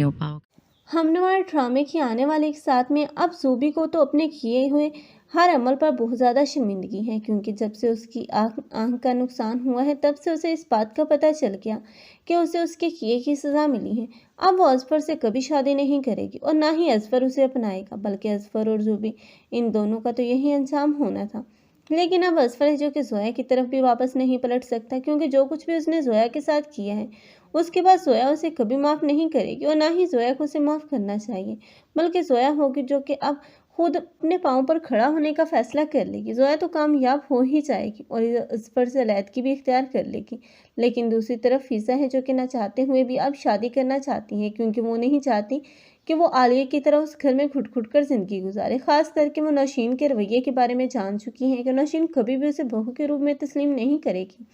हो पाओगे। हमनवार ड्रामे की आने वाले एक साथ में अब ज़ोबी को तो अपने किए हुए हर अमल पर बहुत ज़्यादा शर्मिंदगी है, क्योंकि जब से उसकी आँख का नुकसान हुआ है तब से उसे इस बात का पता चल गया कि उसे उसके किए की सज़ा मिली है। अब वो अज़फर से कभी शादी नहीं करेगी और ना ही अज़फर उसे अपनाएगा, बल्कि अज़फर और ज़ोबी इन दोनों का तो यही अंजाम होना था। लेकिन अब अज़फर है जो कि ज़ोया की तरफ भी वापस नहीं पलट सकता, क्योंकि जो कुछ भी उसने ज़ोया के साथ किया है उसके बाद ज़ोया उसे कभी माफ़ नहीं करेगी और ना ही ज़ोया को उसे माफ़ करना चाहिए, बल्कि ज़ोया होगी जो कि अब खुद अपने पाँव पर खड़ा होने का फ़ैसला कर लेगी। ज़ोया तो कामयाब हो ही जाएगी और अज़फर से अलैदगी भी इख्तियार कर लेगी। लेकिन दूसरी तरफ फ़िज़ा है जो कि ना चाहते हुए भी अब शादी करना चाहती है, क्योंकि वो नहीं चाहती कि वो आलिया की तरह उस घर में घुट-घुट कर ज़िंदगी गुजारे। ख़ास करके वो नौशीन के रवैये के बारे में जान चुकी हैं कि नौशीन कभी भी उसे बहू के रूप में तस्लीम नहीं करेगी।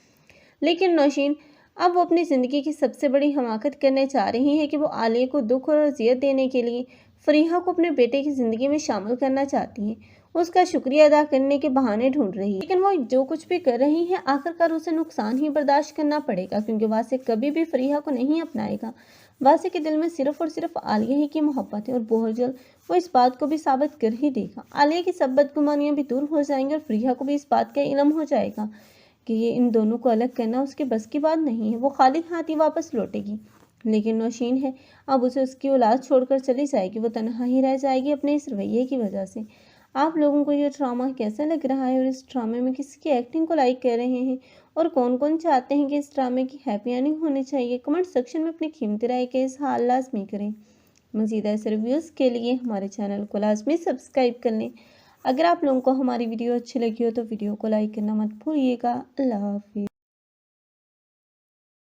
लेकिन नौशीन अब वो अपनी ज़िंदगी की सबसे बड़ी हमाकत करने जा रही है कि वो आलिया को दुख और अज़ियत देने के लिए फ़रीहा को अपने बेटे की ज़िंदगी में शामिल करना चाहती हैं। उसका शुक्रिया अदा करने के बहाने ढूंढ रही है, लेकिन वो जो कुछ भी कर रही है आखिरकार उसे नुकसान ही बर्दाश्त करना पड़ेगा, क्योंकि वासिक कभी भी फ़रीहा को नहीं अपनाएगा। वासिक के दिल में सिर्फ़ और सिर्फ आलिया ही की मोहब्बत है और बहुत जल्द वो इस बात को भी साबित कर ही देगा। आलिया की सब बदगुमानियाँ भी दूर हो जाएंगी और फ़रीहा को भी इस बात का इल्म हो जाएगा कि ये इन दोनों को अलग करना उसके बस की बात नहीं है। वो खाली हाथ ही वापस लौटेगी। लेकिन नौशीन है अब उसे उसकी औलाद छोड़कर चली जाएगी, वो तन्हा ही रह जाएगी अपने इस रवैये की वजह से। आप लोगों को ये ड्रामा कैसा लग रहा है और इस ड्रामे में किसकी एक्टिंग को लाइक कर रहे हैं और कौन कौन चाहते हैं कि इस ड्रामे की हैप्पी एंडिंग होनी चाहिए? कमेंट सेक्शन में अपनी कीमती राय का इज़हार लाज़मी करें। मज़ीद ऐसे रिव्यूज़ के लिए हमारे चैनल को लाज़मी सब्सक्राइब कर लें। अगर आप लोगों को हमारी वीडियो अच्छी लगी हो तो वीडियो को लाइक करना मत भूलिएगा। अल्लाह हाफ़िज़।